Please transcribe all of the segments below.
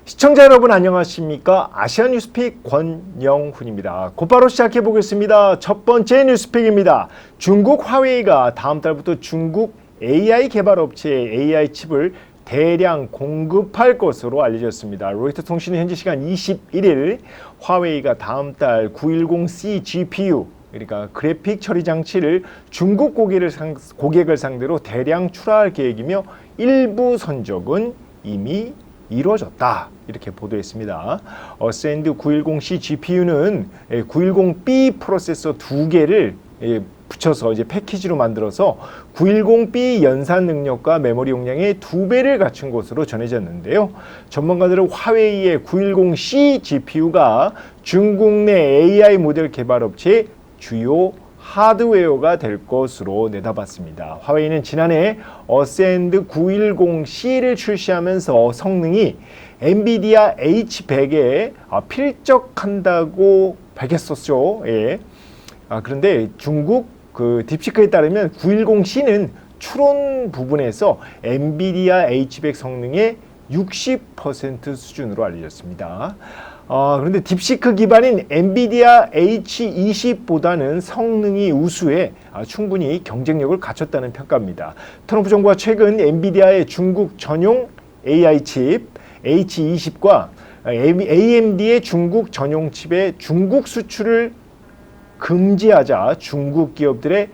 시청자 여러분 안녕하십니까? 아시아 뉴스픽 권영훈입니다. 곧바로 시작해 보겠습니다. 첫 번째 뉴스픽입니다. 중국 화웨이가 다음 달부터 중국 AI 개발 업체에 AI 칩을 대량 공급할 것으로 알려졌습니다. 로이터 통신은 현지 시간 21일 화웨이가 다음 달 910C GPU 그러니까 그래픽 처리 장치를 중국 고객을 상대로 대량 출하할 계획이며 일부 선적은 이미 이루어졌다. 이렇게 보도했습니다. 어센드 910C GPU는 910B 프로세서 두 개를 붙여서 이제 패키지로 만들어서 910B 연산 능력과 메모리 용량의 2배를 갖춘 것으로 전해졌는데요. 전문가들은 화웨이의 910C GPU가 중국 내 AI 모델 개발 업체의 주요 하드웨어가 될 것으로 내다봤습니다. 화웨이는 지난해 어센드 910C를 출시하면서 성능이 엔비디아 H100에 필적한다고 밝혔었죠. 예. 그런데 중국 딥시크에 따르면 910C는 추론 부분에서 엔비디아 H100 성능의 60% 수준으로 알려졌습니다. 그런데 딥시크 기반인 엔비디아 H20보다는 성능이 우수해 충분히 경쟁력을 갖췄다는 평가입니다. 트럼프 정부가 최근 엔비디아의 중국 전용 AI 칩 H20과 AMD의 중국 전용 칩의 중국 수출을 금지하자 중국 기업들의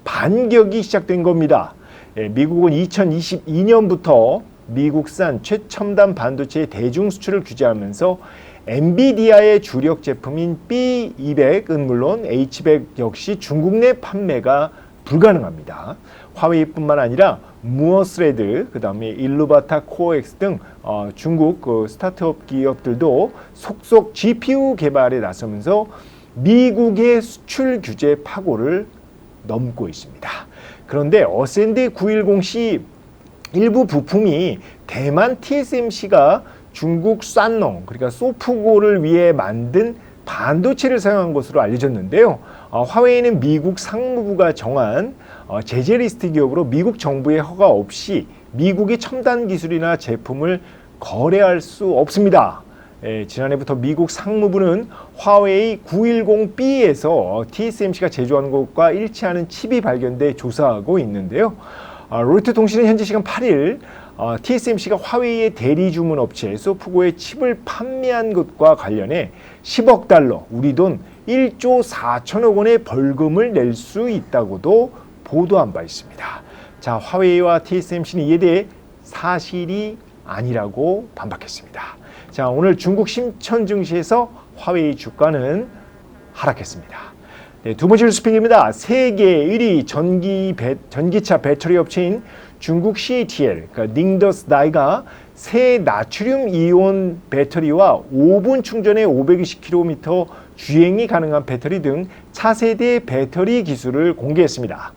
반격이 시작된 겁니다. 미국은 2022년부터 미국산 최첨단 반도체의 대중 수출을 규제하면서 엔비디아의 주력 제품인 B200은 물론 H100 역시 중국 내 판매가 불가능합니다. 화웨이뿐만 아니라 무어스레드, 그 다음에 일루바타 코어엑스 등 중국 스타트업 기업들도 속속 GPU 개발에 나서면서 미국의 수출 규제 파고를 넘고 있습니다. 그런데 어센드 910C 일부 부품이 대만 TSMC가 중국 싼농, 그러니까 소프고를 위해 만든 반도체를 사용한 것으로 알려졌는데요. 화웨이는 미국 상무부가 정한 제재 리스트 기업으로 미국 정부의 허가 없이 미국의 첨단 기술이나 제품을 거래할 수 없습니다. 지난해부터 미국 상무부는 화웨이 910B에서 TSMC가 제조하는 것과 일치하는 칩이 발견돼 조사하고 있는데요. 로이터 통신은 현지 시간 8일 TSMC가 화웨이의 대리 주문 업체 소프고의 칩을 판매한 것과 관련해 10억 달러, 우리 돈 1조 4천억 원의 벌금을 낼 수 있다고도 보도한 바 있습니다. 자, 화웨이와 TSMC는 이에 대해 사실이 아니라고 반박했습니다. 자, 오늘 중국 심천 증시에서 화웨이 주가는 하락했습니다. 네, 두 번째 뉴스픽입니다. 세계 1위 전기차 배터리 업체인 중국 CATL, 그러니까 닝더스다이가 새 나트륨 이온 배터리와 5분 충전에 520km 주행이 가능한 배터리 등 차세대 배터리 기술을 공개했습니다.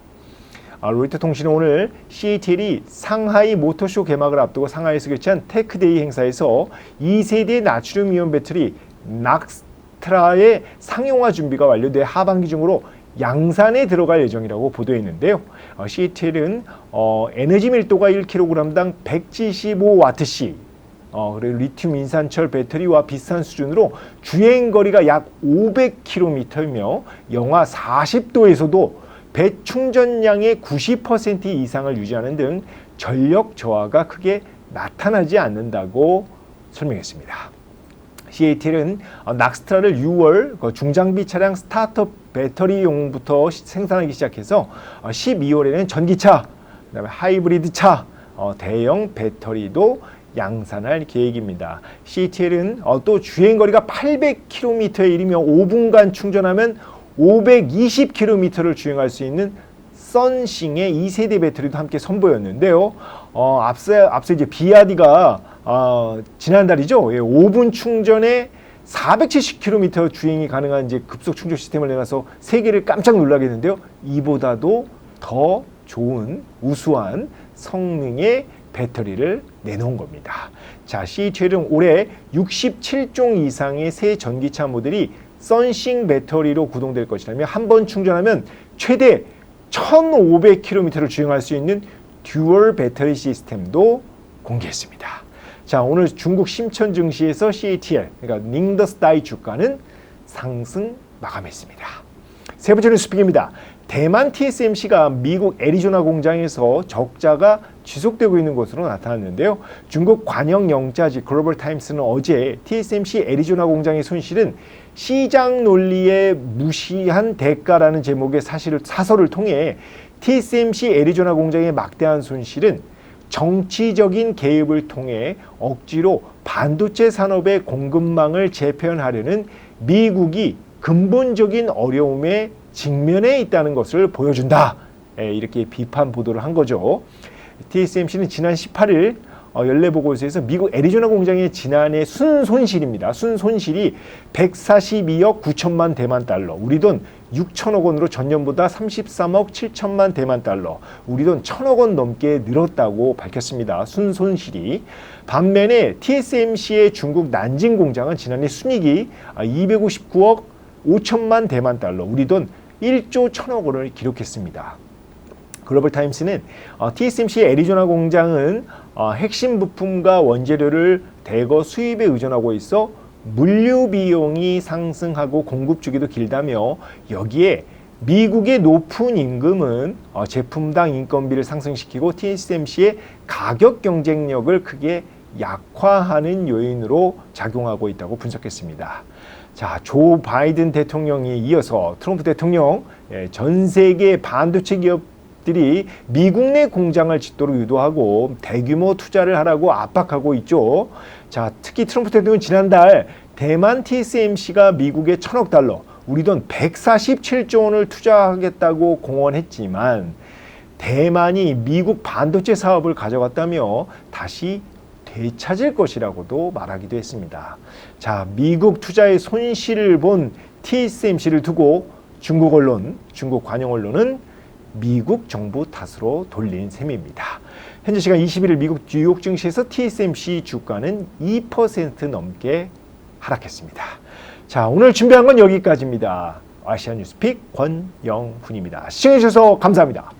로이터 통신은 오늘 CATL이 상하이 모터쇼 개막을 앞두고 상하이에서 개최한 테크데이 행사에서 2세대 나트륨 이온 배터리 낙스트라의 상용화 준비가 완료돼 하반기 중으로 양산에 들어갈 예정이라고 보도했는데요. CATL은 에너지 밀도가 1kg당 175Wc, 그리고 리튬 인산철 배터리와 비슷한 수준으로 주행 거리가 약 500km이며 영하 40도에서도 배 충전량의 90% 이상을 유지하는 등 전력 저하가 크게 나타나지 않는다고 설명했습니다. CATL은 낙스트라를 6월 중장비 차량 스타트업 배터리용부터 생산하기 시작해서 12월에는 전기차, 그다음에 하이브리드차, 대형 배터리도 양산할 계획입니다. CATL은 또 주행거리가 800km에 이르며 5분간 충전하면 520km를 주행할 수 있는 썬싱의 2세대 배터리도 함께 선보였는데요. 앞서 이제 비아디가 지난달이죠. 5분 충전에 470km 주행이 가능한 이제 급속 충전 시스템을 내놔서 세계를 깜짝 놀라게 했는데요. 이보다도 더 좋은 우수한 성능의 배터리를 내놓은 겁니다. 자, CATL은 올해 67종 이상의 새 전기차 모델이 썬싱 배터리로 구동될 것이라며 한 번 충전하면 최대 1500km를 주행할 수 있는 듀얼 배터리 시스템도 공개했습니다. 자, 오늘 중국 심천 증시에서 CATL, 그러니까 닝더스다이 주가는 상승 마감했습니다. 세 번째 뉴스픽입니다. 대만 TSMC가 미국 애리조나 공장에서 적자가 지속되고 있는 것으로 나타났는데요. 중국 관영 영자지 글로벌 타임스는 어제 TSMC 애리조나 공장의 손실은 시장 논리에 무시한 대가라는 제목의 사설을 통해 TSMC 애리조나 공장의 막대한 손실은 정치적인 개입을 통해 억지로 반도체 산업의 공급망을 재편하려는 미국이 근본적인 어려움에 직면해 있다는 것을 보여준다. 이렇게 비판 보도를 한 거죠. TSMC는 지난 18일 연례보고서에서 미국 애리조나 공장의 지난해 순손실입니다. 순손실이 142억 9천만 대만 달러, 우리 돈 6천억 원으로 전년보다 33억 7천만 대만 달러, 우리 돈 1천억 원 넘게 늘었다고 밝혔습니다. 순손실이. 반면에 TSMC의 중국 난징 공장은 지난해 순이익이 259억 5천만 대만 달러, 우리 돈 1조 1천억 원을 기록했습니다. 글로벌 타임스는 TSMC의 애리조나 공장은 핵심 부품과 원재료를 대거 수입에 의존하고 있어 물류 비용이 상승하고 공급 주기도 길다며, 여기에 미국의 높은 임금은 제품당 인건비를 상승시키고 TSMC의 가격 경쟁력을 크게 약화하는 요인으로 작용하고 있다고 분석했습니다. 자, 조 바이든 대통령이 이어서 트럼프 대통령, 전 세계 반도체 기업들이 미국 내 공장을 짓도록 유도하고 대규모 투자를 하라고 압박하고 있죠. 자, 특히 트럼프 대통령은 지난달 대만 TSMC가 미국에 1천억 달러, 우리 돈 147조 원을 투자하겠다고 공언했지만 대만이 미국 반도체 사업을 가져갔다며 다시 되찾을 것이라고도 말하기도 했습니다. 자, 미국 투자의 손실을 본 TSMC를 두고 중국 언론, 중국 관영 언론은 미국 정부 탓으로 돌린 셈입니다. 현재 시간 21일 미국 뉴욕 증시에서 TSMC 주가는 2% 넘게 하락했습니다. 자, 오늘 준비한 건 여기까지입니다. 아시아 뉴스픽 권영훈입니다. 시청해 주셔서 감사합니다.